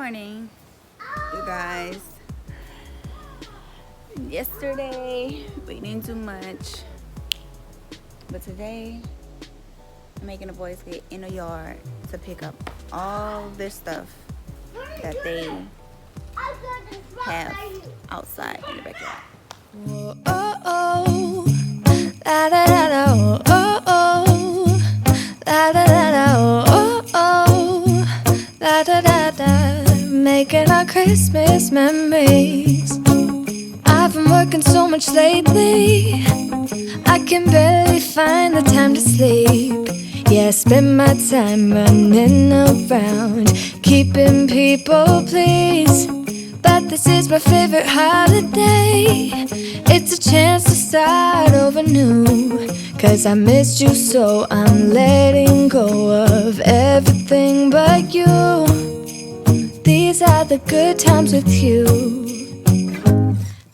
morning, you guys. Yesterday we didn't do much, but today I'm making the boys get in the yard to pick up all their stuff that they have outside in the backyard. Oh, oh, oh, la da da da, oh, oh, oh, la da da da, oh, oh, la da da da, making our Christmas memories. I've been working so much lately, I can barely find the time to sleep. Yeah, I spend my time running around, keeping people pleased. But this is my favorite holiday. It's a chance to start over new. Cause I missed you, so I'm letting go of everything but you. These are the good times with you.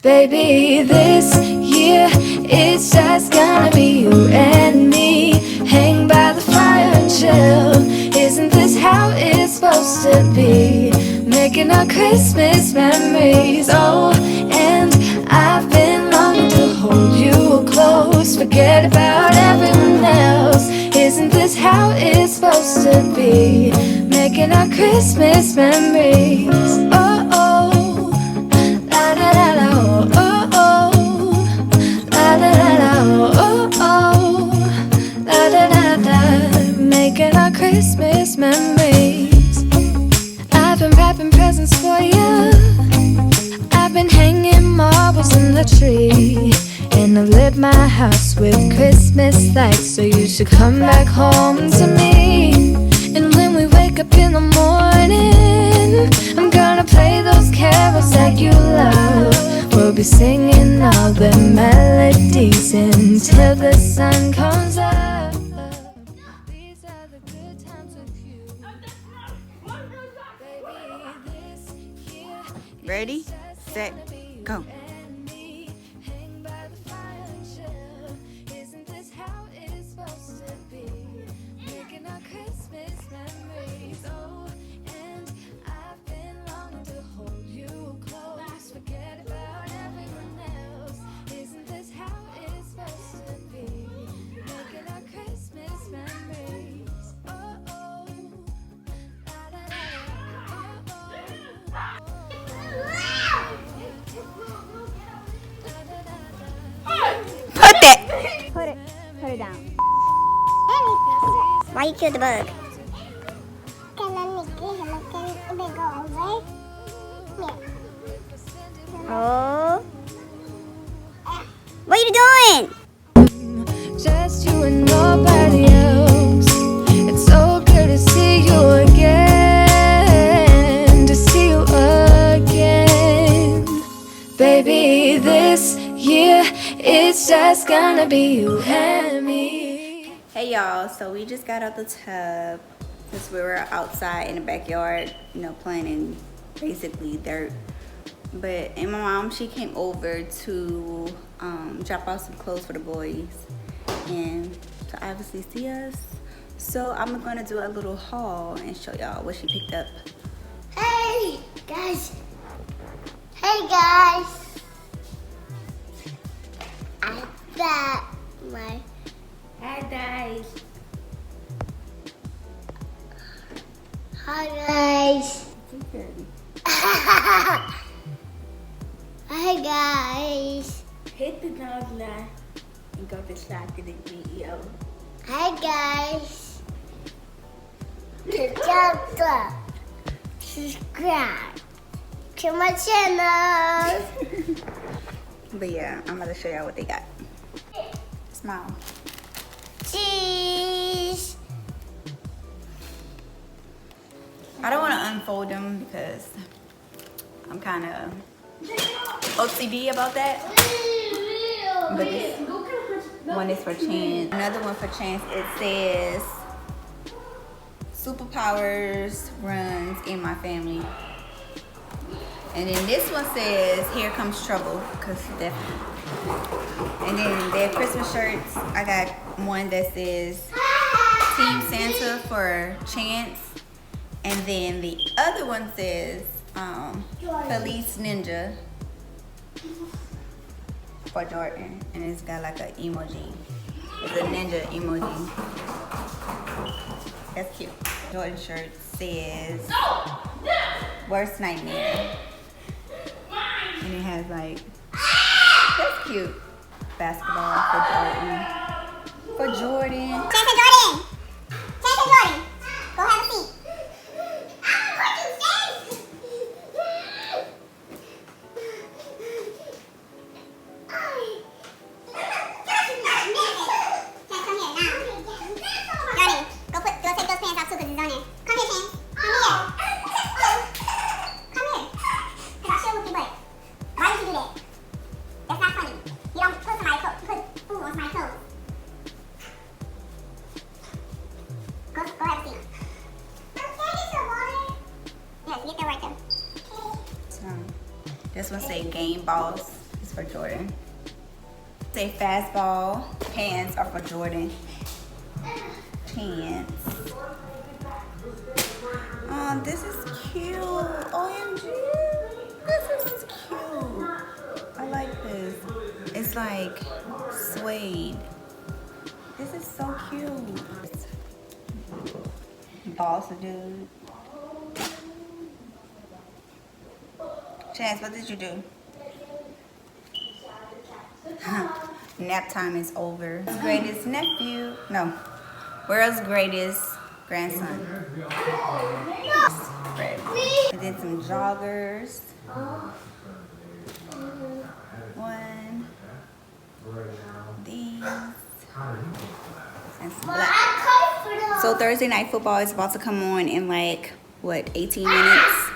Baby, this year it's just gonna be you and me. Hang by the fire and chill. Isn't this how it's supposed to be? Making our Christmas memories. Oh, and I've been longing to hold you close. Forget about everyone else. Isn't this how it's supposed to be? Making our Christmas memories. Oh, oh, la da da da, oh, oh, oh, la da da da, oh, oh, la da da da, making our Christmas memories. I've been wrapping presents for you. I've been hanging marbles in the tree, and I've lit my house with Christmas lights. So you should come back home to me. And when we wake up in the morning, I'm gonna play those carols that you love. We'll be singing all the melodies until the sun comes up. These are the good times with you. Ready, set, go. Isn't this how it's supposed to be? Making our Christmas memories. Oh, and I've been longing to hold you close. Forget about everyone else. Isn't this how it's supposed to be? Making our Christmas memories. Oh, oh, la da da, oh, oh. Put it down. Why you killed the bug? Oh. What are you doing? Just you and nobody else. It's so good to see you again. To see you again. Baby, this year it's just gonna be you and me. Hey y'all, so we just got out the tub because we were outside in the backyard, you know, playing in basically dirt. And my mom, she came over to drop off some clothes for the boys and to obviously see us. So I'm gonna do a little haul and show y'all what she picked up. Hey guys! Hey guys! I got my... Hi guys! Hi guys! Hi guys! Hit the dog line and go to shot to the video. Hi guys! Subscribe to my channel! But yeah, I'm gonna show y'all what they got. Smile. Cheese! I don't want to unfold them because I'm kind of OCD about that. But this one is for Chance. Another one for Chance, it says superpowers runs in my family. And then this one says here comes trouble, because definitely. And then their Christmas shirts, I got one that says Team Santa for Chance. And then the other one says Police Ninja for Jordan, and it's got like an emoji. It's a ninja emoji. That's cute. Jordan shirt says Worst Nightmare, and it has like, that's cute. Basketball for Jordan. For Jordan. Chance Jordan. Chance Jordan. Go have a seat. This one say Game Balls. It's for Jordan. Say Fastball. Pants are for Jordan. Pants. Oh, this is cute. OMG. This is cute. I like this. It's like suede. This is so cute. Boss dude. Chance, what did you do? Nap time is over. Greatest nephew. No. World's greatest grandson. And then some joggers. One. These. And some black. So Thursday night football is about to come on in like, what, 18 minutes?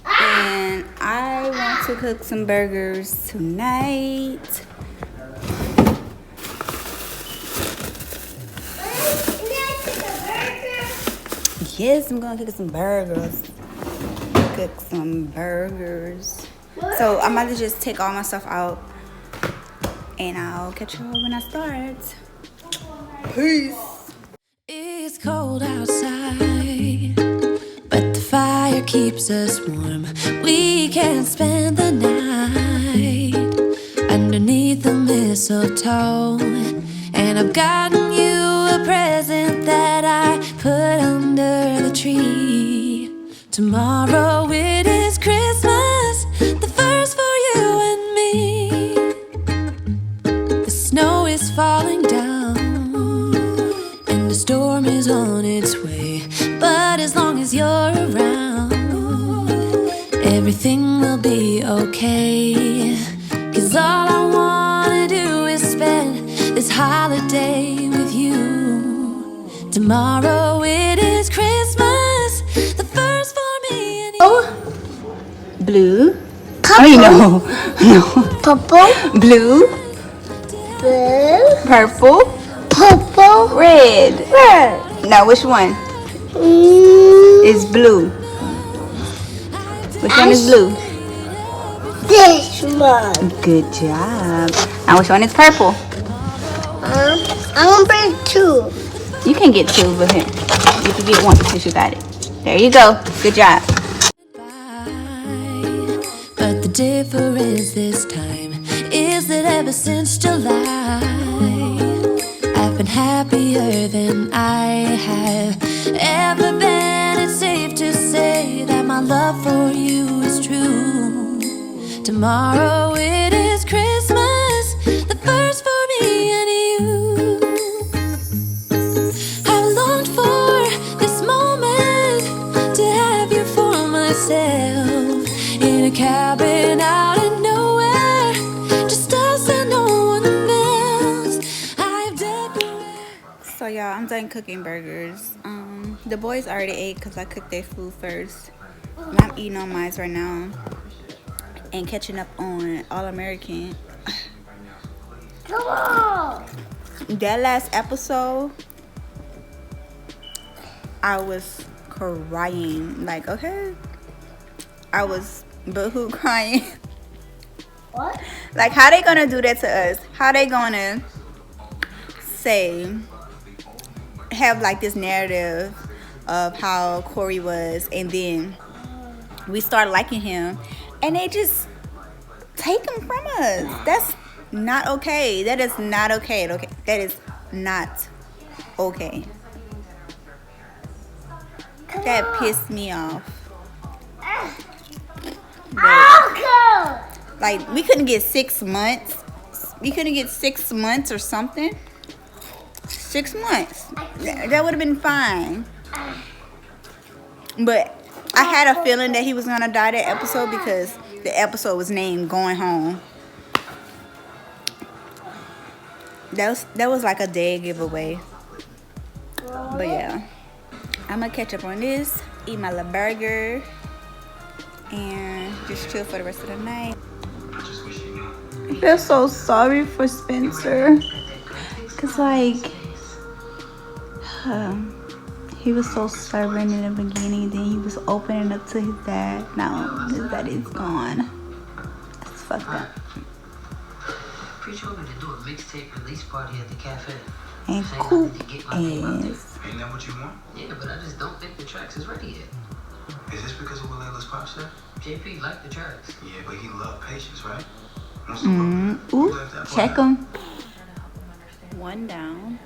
And I want to cook some burgers tonight. Yes, I'm gonna cook some burgers. So I'm about to just take all my stuff out, and I'll catch you all when I start. Peace. It's cold outside, but the fire keeps us warm. We can spend the night underneath the mistletoe. And I've gotten you a present that I put under the tree. Tomorrow it is Christmas, the first for you and me. The snow is falling down and the storm is on its way. But as long as you're around, everything will be okay. 'Cause all I wanna do is spend this holiday with you. Tomorrow it is Christmas, the first for me and you. Blue. Purple. No. Purple. Blue. Blue. Purple. Purple. Red. Red. Now, which one is blue? Which one is blue? This one. Good job. Now, which one is purple? I'm gonna bring two. You can get two, but here, you can get one since you got it. There you go. Good job. But the difference this time is that ever since July, I've been happier than I have ever been. It's safe to say that my love for you is true. Tomorrow it is Christmas, the first for me and you. I've longed for this moment to have you for myself, in a cabin out in nowhere, just us and no one else. I've decorated. So y'all, I'm done cooking burgers. The boys already ate because I cooked their food first. And I'm eating on mine right now and catching up on All American. Come on. That last episode, I was crying. Like, okay, I was boohoo crying. What? Like, how they gonna do that to us? How they gonna say, have like this narrative of how Corey was, and then we started liking him, and they just take him from us. That's not okay. That is not okay. Okay, that is not okay. That pissed me off. Like, we couldn't get 6 months. We couldn't get 6 months or something. 6 months. That would have been fine. But I had a feeling that he was gonna die that episode because the episode was named Going Home. That was like a dead giveaway. But yeah, I'm gonna catch up on this, eat my little burger, and just chill for the rest of the night. I feel so sorry for Spencer, cause like he was so stubborn in the beginning, then he was opening up to his dad. Now his dad is gone. It's fucked up. Preacher want me to do a mixtape release party at the cafe. And Coop is. Ain't that what you want? Yeah, but I just don't think the tracks is ready yet. Is this because of what Layla's pop said? JP liked the tracks. Yeah, but he loved patience, right? Ooh, check him. One down.